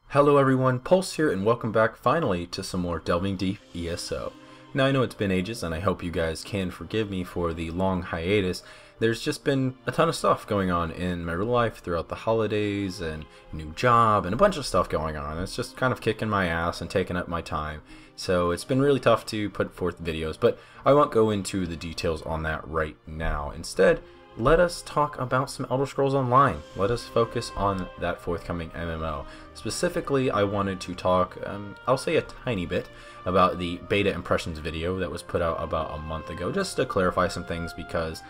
Hello everyone, Pulse here, and welcome back finally to some more Delving Deep ESO. Now I know it's been ages, and I hope you guys can forgive me for the long hiatus. There's just been a ton of stuff going on in my real life throughout the holidays, and new job, and a bunch of stuff going on. It's just kind of kicking my ass and taking up my time. So it's been really tough to put forth videos, but I won't go into the details on that right now. Instead, let us talk about some Elder Scrolls Online. Let us focus on that forthcoming MMO. Specifically, I wanted to talk, I'll say a tiny bit, about the beta impressions video that was put out about a month ago, just to clarify some things, because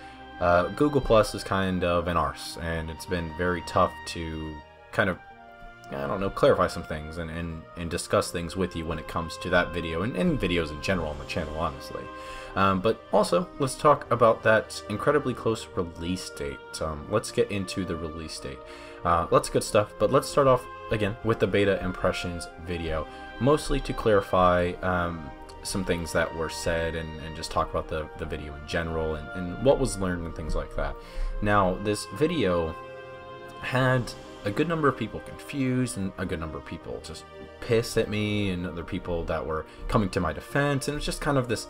Google Plus is kind of an arse, and it's been very tough to kind of, I don't know, clarify some things and discuss things with you when it comes to that video, and videos in general on the channel, honestly. But also, let's talk about that incredibly close release date. Let's get into the release date. Lots of good stuff, but let's start off, again, with the beta impressions video, mostly to clarify some things that were said and just talk about the video in general and what was learned and things like that. Now, this video had a good number of people confused and a good number of people just pissed at me, and other people that were coming to my defense, and it was just kind of this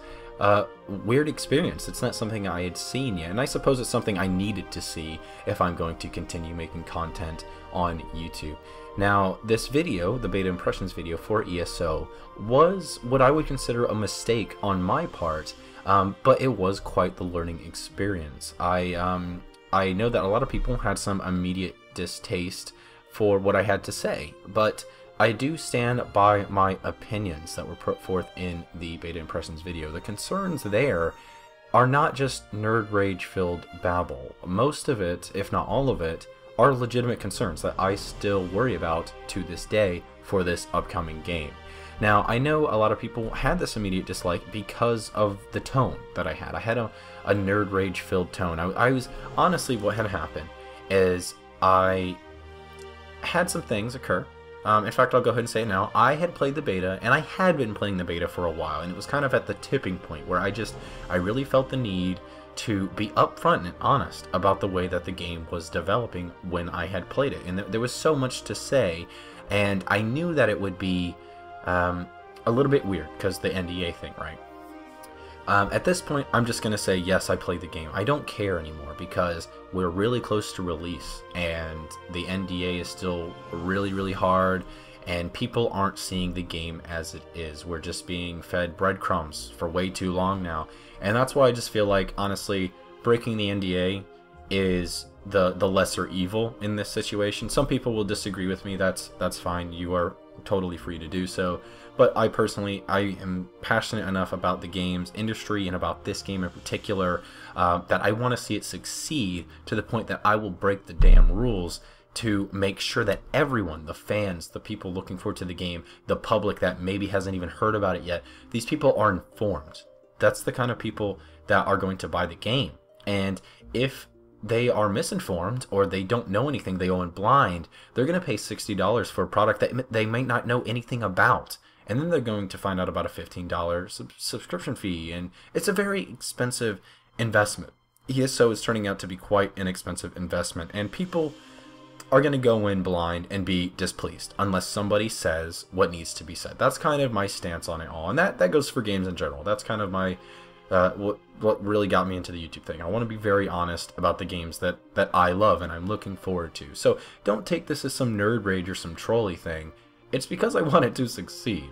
weird experience. It's not something I had seen yet, and I suppose it's something I needed to see if I'm going to continue making content on YouTube. Now, this video, the beta impressions video for ESO, was what I would consider a mistake on my part, but it was quite the learning experience. I know that a lot of people had some immediate distaste for what I had to say, but I do stand by my opinions that were put forth in the beta impressions video. The concerns there are not just nerd rage filled babble. Most of it, if not all of it, are legitimate concerns that I still worry about to this day for this upcoming game. Now, I know a lot of people had this immediate dislike because of the tone that I had. I had a nerd rage filled tone. I was, honestly, what had happened is I had some things occur. In fact, I'll go ahead and say it now. I had played the beta, and I had been playing the beta for a while, and it was kind of at the tipping point where I really felt the need to be upfront and honest about the way that the game was developing when I had played it. And there was so much to say, and I knew that it would be a little bit weird because the NDA thing, right? At this point, I'm just going to say, yes, I played the game. I don't care anymore because we're really close to release, and the NDA is still really, really hard, and people aren't seeing the game as it is. We're just being fed breadcrumbs for way too long now, and that's why I just feel like, honestly, breaking the NDA is the lesser evil in this situation. Some people will disagree with me. That's fine. You are totally free to do so. But I am passionate enough about the games industry and about this game in particular that I want to see it succeed to the point that I will break the damn rules to make sure that everyone, the fans, the people looking forward to the game, the public that maybe hasn't even heard about it yet, these people are informed. That's the kind of people that are going to buy the game. And if they are misinformed or they don't know anything, they go in blind, they're going to pay $60 for a product that they might not know anything about. And then they're going to find out about a $15 subscription fee, and it's a very expensive investment. ESO is turning out to be quite an expensive investment, and people are going to go in blind and be displeased unless somebody says what needs to be said. That's kind of my stance on it all, and that goes for games in general. That's kind of my what really got me into the YouTube thing. I want to be very honest about the games that I love and I'm looking forward to. So don't take this as some nerd rage or some trolley thing. It's because I want it to succeed.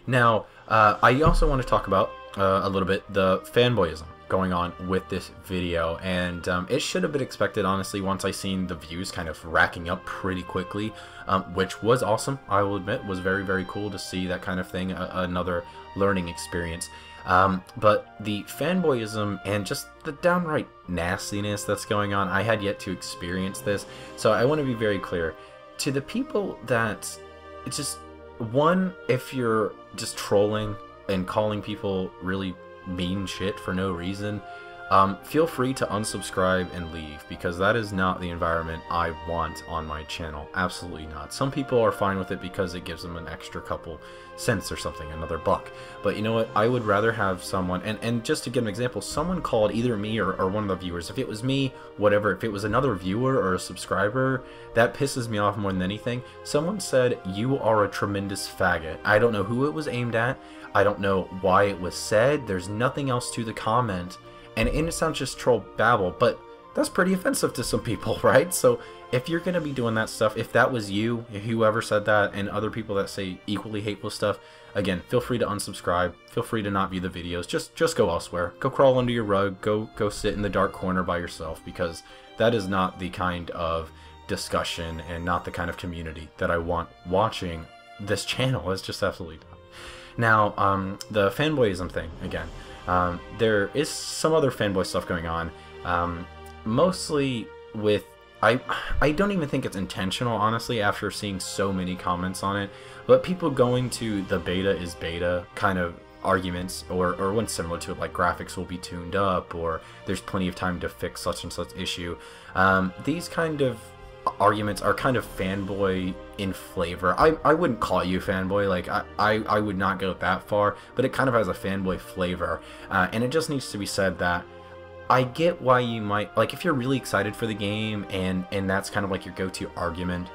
Now, I also want to talk about a little bit the fanboyism going on with this video, and it should have been expected, honestly, once I seen the views kind of racking up pretty quickly, which was awesome. I will admit, was very, very cool to see that kind of thing, another learning experience. But the fanboyism and just the downright nastiness that's going on, I had yet to experience this, so I want to be very clear. To the people that, it's just, one, if you're just trolling and calling people really mean shit for no reason, feel free to unsubscribe and leave, because that is not the environment I want on my channel. Absolutely not. Some people are fine with it because it gives them an extra couple cents or something, another buck. But you know what? I would rather have someone, and just to give an example, someone called either me or one of the viewers. If it was me, whatever, if it was another viewer or a subscriber, that pisses me off more than anything. Someone said, "You are a tremendous faggot." I don't know who it was aimed at. I don't know why it was said. There's nothing else to the comment. And it sounds just troll babble, but that's pretty offensive to some people, right? So if you're going to be doing that stuff, if that was you, if whoever said that, and other people that say equally hateful stuff, again, feel free to unsubscribe. Feel free to not view the videos. Just go elsewhere. Go crawl under your rug. Go sit in the dark corner by yourself, because that is not the kind of discussion and not the kind of community that I want watching this channel. It's just absolutely not. Now, the fanboyism thing, again. There is some other fanboy stuff going on, mostly with, I don't even think it's intentional, honestly, after seeing so many comments on it, but people going to the beta is beta kind of arguments, or one similar to it, like graphics will be tuned up, or there's plenty of time to fix such and such issue. These kind of arguments are kind of fanboy in flavor. I wouldn't call you fanboy, like I would not go that far, but it kind of has a fanboy flavor, and it just needs to be said that I get why you might, like, if you're really excited for the game and that's kind of like your go-to argument,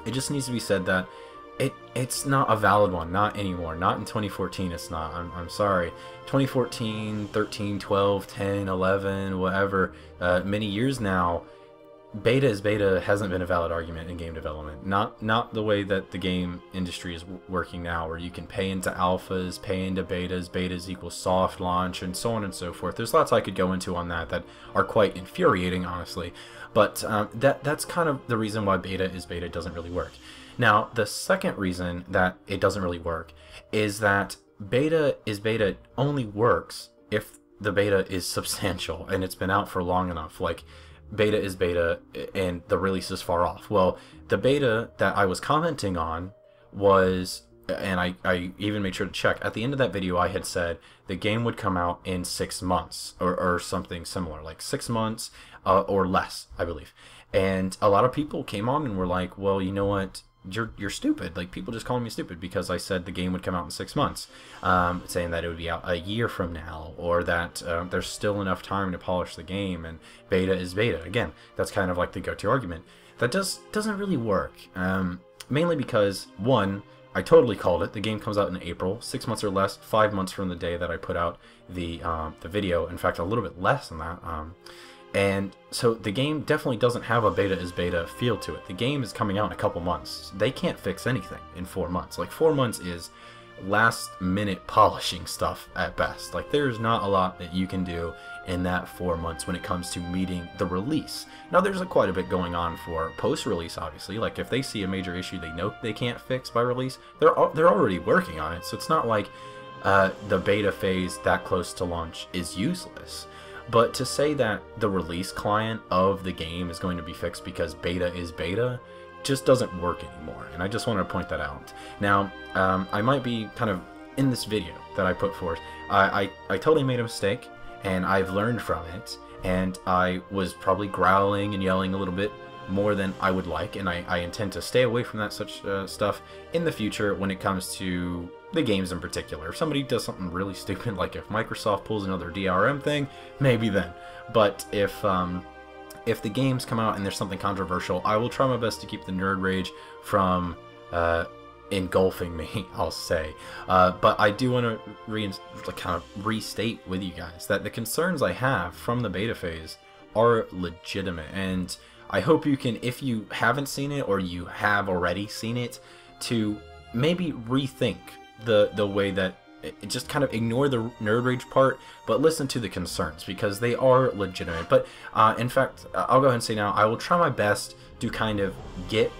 it just needs to be said that it's not a valid one, not anymore, not in 2014. It's not. I'm sorry. 2014, 13, 12, 10, 11, whatever, many years now, beta is beta hasn't been a valid argument in game development. Not the way that the game industry is working now, where you can pay into alphas, pay into betas equals soft launch, and so on and so forth. There's lots I could go into on that are quite infuriating, honestly. But that's kind of the reason why beta is beta doesn't really work. Now, the second reason that it doesn't really work is that beta is beta only works if the beta is substantial and it's been out for long enough. Like, beta is beta and the release is far off. Well, the beta that I was commenting on was, and I even made sure to check, at the end of that video I had said the game would come out in 6 months or something similar, like 6 months or less, I believe. And a lot of people came on and were like, well, you know what, you're stupid. Like, people just calling me stupid because I said the game would come out in 6 months, saying that it would be out a year from now, or that there's still enough time to polish the game, and beta is beta. Again, that's kind of like the go-to argument. That doesn't really work, mainly because, one, I totally called it. The game comes out in April, 6 months or less, 5 months from the day that I put out the video. In fact, a little bit less than that. And so the game definitely doesn't have a beta is beta feel to it. The game is coming out in a couple months. They can't fix anything in 4 months. Like, 4 months is last minute polishing stuff at best. Like, there's not a lot that you can do in that 4 months when it comes to meeting the release. Now, there's quite a bit going on for post-release, obviously. Like, if they see a major issue they know they can't fix by release, they're already working on it. So it's not like the beta phase that close to launch is useless. But to say that the release client of the game is going to be fixed because beta is beta just doesn't work anymore, and I just wanted to point that out. Now, I might be kind of, in this video that I put forth, I totally made a mistake, and I've learned from it, and I was probably growling and yelling a little bit more than I would like, and I intend to stay away from that such stuff in the future when it comes to the games in particular. If somebody does something really stupid, like if Microsoft pulls another DRM thing, maybe then. But if the games come out and there's something controversial, I will try my best to keep the nerd rage from engulfing me, I'll say. But I do want to kind of restate with you guys that the concerns I have from the beta phase are legitimate, and I hope you can, if you haven't seen it or you have already seen it, to maybe rethink the way that just kind of ignore the nerd rage part, but listen to the concerns, because they are legitimate. But in fact, I'll go ahead and say now, I will try my best to kind of get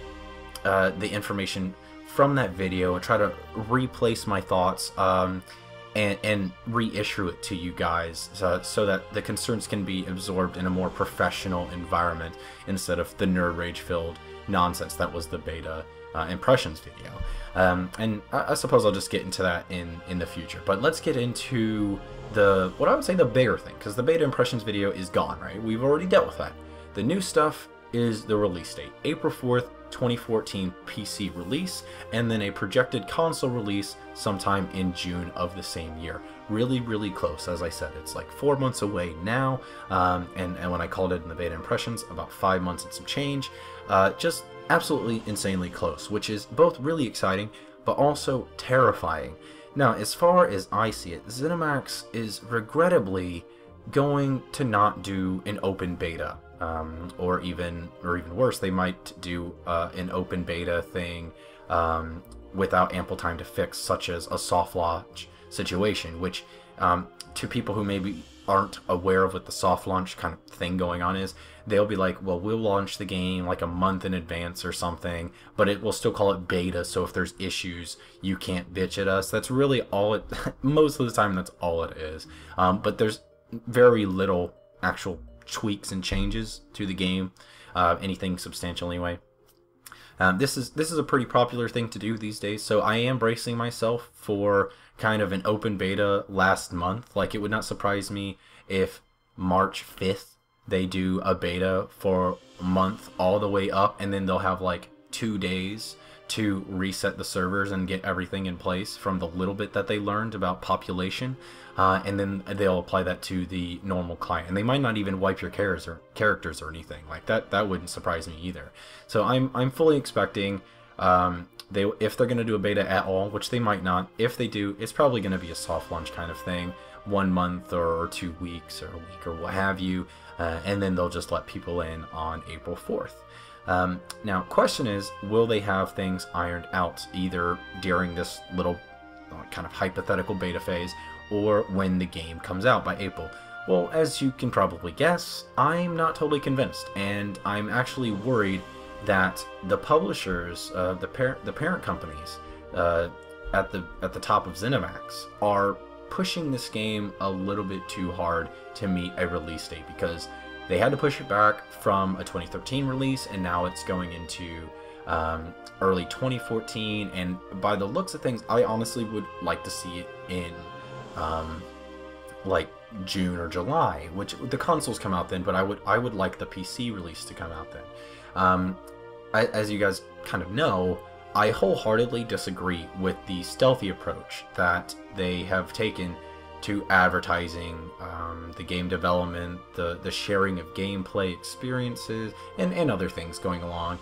the information from that video and try to replace my thoughts and reissue it to you guys, so that the concerns can be absorbed in a more professional environment instead of the nerd rage filled nonsense that was the beta impressions video. And I suppose I'll just get into that in the future. But let's get into what I would say the bigger thing, because the beta impressions video is gone, right? We've already dealt with that. The new stuff is the release date, April 4th, 2014 PC release, and then a projected console release sometime in June of the same year. Really, really close. As I said, it's like 4 months away now, and when I called it in the beta impressions, about 5 months and some change. Just absolutely insanely close, which is both really exciting, but also terrifying. Now, as far as I see it, Zenimax is regrettably going to not do an open beta. Or even worse, they might do an open beta thing without ample time to fix, such as a soft launch situation, which to people who maybe aren't aware of what the soft launch kind of thing going on is, they'll be like, well, we'll launch the game like a month in advance or something, but it will still call it beta, so if there's issues, you can't bitch at us. That's really all it, most of the time that's all it is. But there's very little actual tweaks and changes to the game, anything substantial anyway. This is a pretty popular thing to do these days, so I am bracing myself for kind of an open beta last month. Like, it would not surprise me if March 5th they do a beta for a month all the way up, and then they'll have like 2 days to reset the servers and get everything in place from the little bit that they learned about population, and then they'll apply that to the normal client. And they might not even wipe your characters or anything like that. That wouldn't surprise me either. So I'm fully expecting if they're going to do a beta at all, which they might not. If they do, it's probably going to be a soft launch kind of thing, 1 month or 2 weeks or a week or what have you, and then they'll just let people in on April 4th. Now, question is, will they have things ironed out either during this little kind of hypothetical beta phase or when the game comes out by April? Well, as you can probably guess, I'm not totally convinced, and I'm actually worried that the publishers, the parent companies at the top of Zenimax are pushing this game a little bit too hard to meet a release date, because they had to push it back from a 2013 release, and now it's going into early 2014. And by the looks of things, I honestly would like to see it in like June or July, which the consoles come out then, but I would like the PC release to come out then. As you guys kind of know, I wholeheartedly disagree with the stealthy approach that they have taken to advertising, the game development, the sharing of gameplay experiences, and other things going along.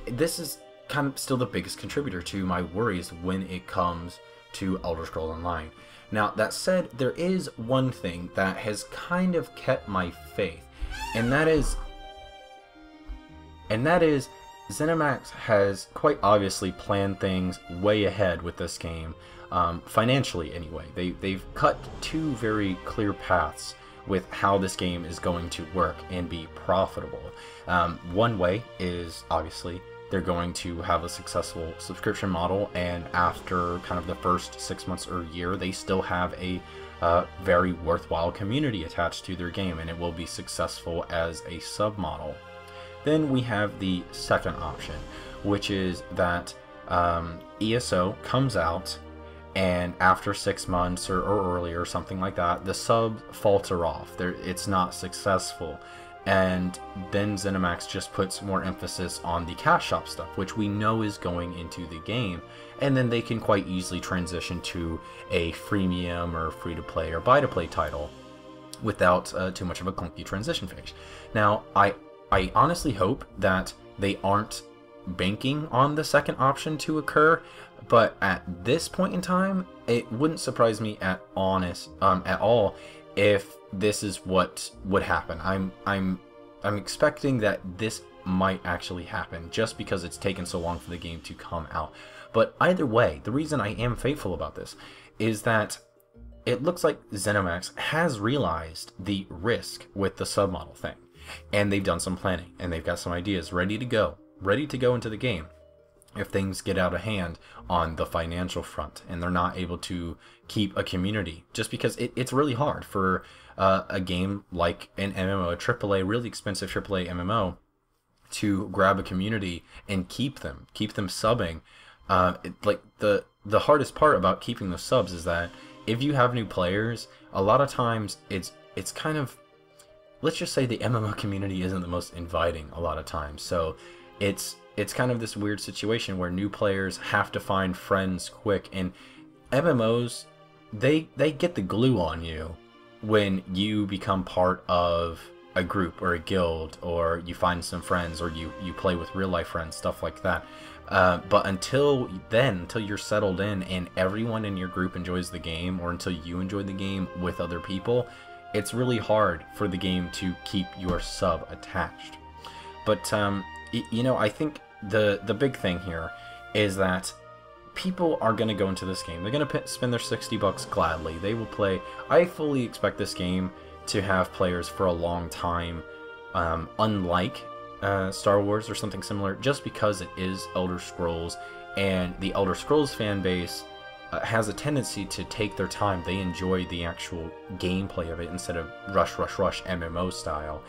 This is kind of still the biggest contributor to my worries when it comes to Elder Scrolls Online. Now, that said, there is one thing that has kind of kept my faith, and that is Zenimax has quite obviously planned things way ahead with this game. Financially anyway. They've cut two very clear paths with how this game is going to work and be profitable. One way is obviously they're going to have a successful subscription model, and after kind of the first 6 months or a year, they still have a very worthwhile community attached to their game, and it will be successful as a sub model. Then we have the second option, which is that ESO comes out, and after 6 months or earlier, something like that, the subs falter off. It's not successful. And then Zenimax just puts more emphasis on the cash shop stuff, which we know is going into the game. And then they can quite easily transition to a freemium or free-to-play or buy-to-play title without too much of a clunky transition phase. Now, I honestly hope that they aren't banking on the second option to occur, but at this point in time, it wouldn't surprise me at all if this is what would happen. I'm expecting that this might actually happen just because it's taken so long for the game to come out. But either way, the reason I am faithful about this is that it looks like Zenimax has realized the risk with the submodel thing, and they've done some planning, and they've got some ideas ready to go into the game if things get out of hand on the financial front and they're not able to keep a community, just because it's really hard for a game like an MMO, a AAA, really expensive AAA MMO, to grab a community and keep them subbing. Like the hardest part about keeping the subs is that if you have new players, a lot of times it's kind of, let's just say the MMO community isn't the most inviting a lot of times. So it's kind of this weird situation where new players have to find friends quick, and MMOs, they get the glue on you when you become part of a group or a guild, or you find some friends, or you play with real life friends, stuff like that. But until then, until you're settled in and everyone in your group enjoys the game, or until you enjoy the game with other people, it's really hard for the game to keep your sub attached. But you know, I think the big thing here is that people are going to go into this game. They're going to spend their $60 gladly. They will play. I fully expect this game to have players for a long time, unlike Star Wars or something similar, just because it is Elder Scrolls, and the Elder Scrolls fan base has a tendency to take their time. They enjoy the actual gameplay of it instead of rush MMO style.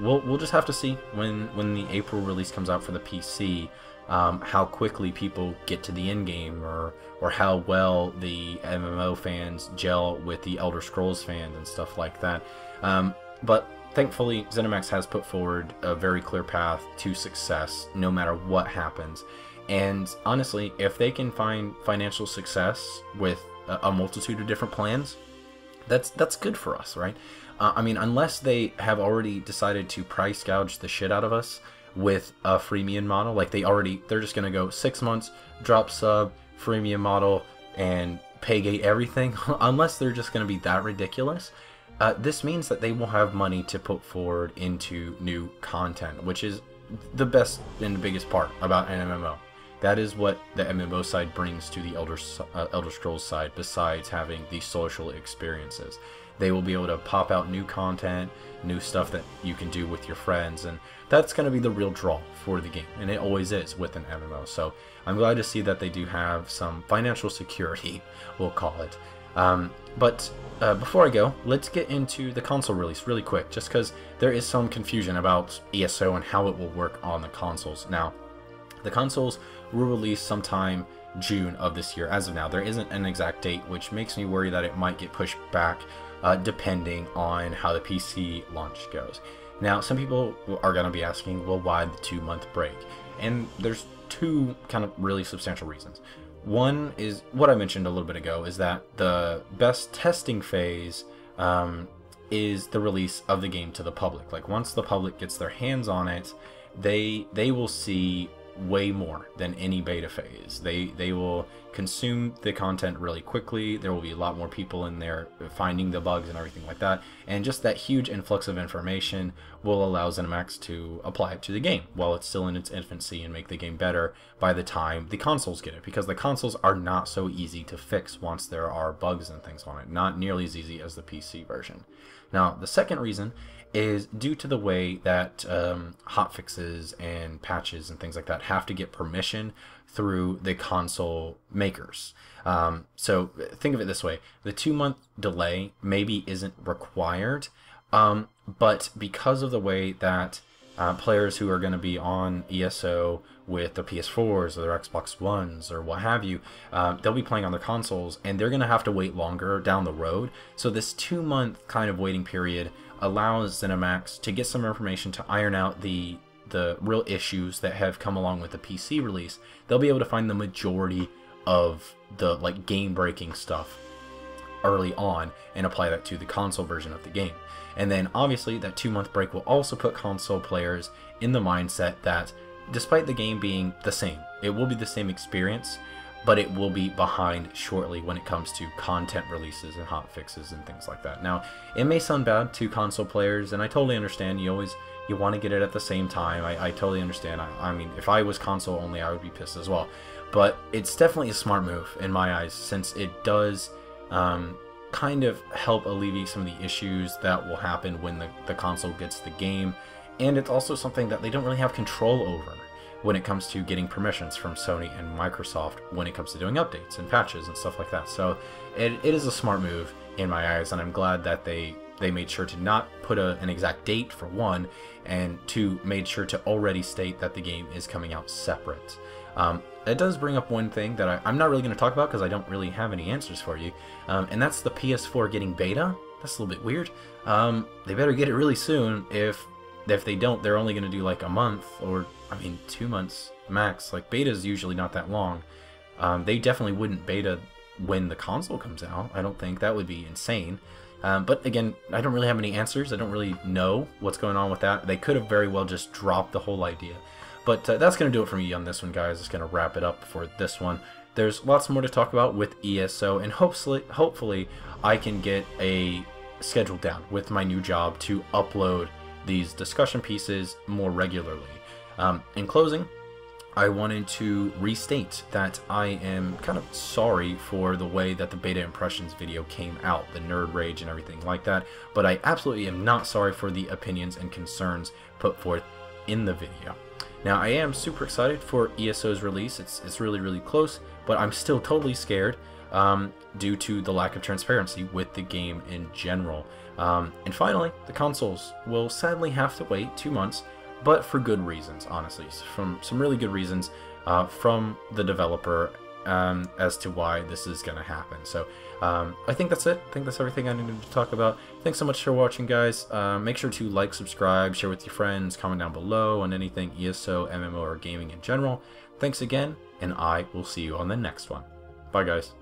We'll just have to see when the April release comes out for the PC, how quickly people get to the end game, or how well the MMO fans gel with the Elder Scrolls fans and stuff like that. But thankfully, Zenimax has put forward a very clear path to success no matter what happens. And honestly, if they can find financial success with a multitude of different plans, that's good for us, right? I mean, unless they have already decided to price gouge the shit out of us with a freemium model, like they're just gonna go 6 months, drop sub, freemium model, and pay gate everything. Unless they're just gonna be that ridiculous, this means that they will have money to put forward into new content, which is the best and the biggest part about an MMO. That is what the MMO side brings to the Elder Scrolls side, besides having the social experiences. They will be able to pop out new content, new stuff that you can do with your friends, and that's going to be the real draw for the game, and it always is with an MMO. So I'm glad to see that they do have some financial security, we'll call it. But before I go, let's get into the console release really quick, just because there is some confusion about ESO and how it will work on the consoles. Now, the consoles will release sometime June of this year. As of now, there isn't an exact date, which makes me worry that it might get pushed back depending on how the PC launch goes. Now, some people are going to be asking, well, why the 2-month break? And there's two kind of really substantial reasons. One is what I mentioned a little bit ago, is that the best testing phase is the release of the game to the public. Like, once the public gets their hands on it, they will see way more than any beta phase. They will consume the content really quickly. There will be a lot more people in there finding the bugs and everything like that, and just that huge influx of information will allow Zenimax to apply it to the game while it's still in its infancy and make the game better by the time the consoles get it, because the consoles are not so easy to fix once there are bugs and things on it, not nearly as easy as the PC version. Now, the second reason is due to the way that hotfixes and patches and things like that have to get permission through the console makers. So think of it this way: the 2-month delay maybe isn't required, but because of the way that players who are going to be on ESO with their PS4s or their Xbox Ones or what have you, they'll be playing on their consoles, and they're going to have to wait longer down the road. So this 2-month kind of waiting period allows Zenimax to get some information to iron out the real issues that have come along with the PC release. They'll be able to find the majority of the game-breaking stuff early on and apply that to the console version of the game. And then obviously that 2-month break will also put console players in the mindset that despite the game being the same, it will be the same experience, but it will be behind shortly when it comes to content releases and hotfixes and things like that. Now, it may sound bad to console players, and I totally understand. You want to get it at the same time. I totally understand. I mean, if I was console only, I would be pissed as well. But it's definitely a smart move in my eyes, since it does kind of help alleviate some of the issues that will happen when the console gets the game. And it's also something that they don't really have control over when it comes to getting permissions from Sony and Microsoft when it comes to doing updates and patches and stuff like that. So it is a smart move in my eyes, and I'm glad that they made sure to not put an exact date, for one, and two, made sure to already state that the game is coming out separate. It does bring up one thing that I'm not really going to talk about because I don't really have any answers for you, and that's the PS4 getting beta. That's a little bit weird. They better get it really soon. If they don't, they're only going to do like a month, or I mean 2 months max. Like, beta is usually not that long. They definitely wouldn't beta when the console comes out. I don't think that would be insane. But again, I don't really have any answers. I don't really know what's going on with that. They could have very well just dropped the whole idea. But that's going to do it for me on this one, guys. It's going to wrap it up for this one. There's lots more to talk about with ESO, and hopefully I can get a schedule down with my new job to upload these discussion pieces more regularly. In closing, I wanted to restate that I am kind of sorry for the way that the beta impressions video came out, the nerd rage and everything like that, but I absolutely am not sorry for the opinions and concerns put forth in the video. Now, I am super excited for ESO's release. It's really, really close, but I'm still totally scared due to the lack of transparency with the game in general. And finally, the consoles will sadly have to wait 2 months, but for good reasons, honestly. From some really good reasons from the developer as to why this is going to happen. So I think that's it. I think that's everything I needed to talk about. Thanks so much for watching, guys. Make sure to like, subscribe, share with your friends, comment down below on anything ESO, MMO, or gaming in general. Thanks again, and I will see you on the next one. Bye, guys.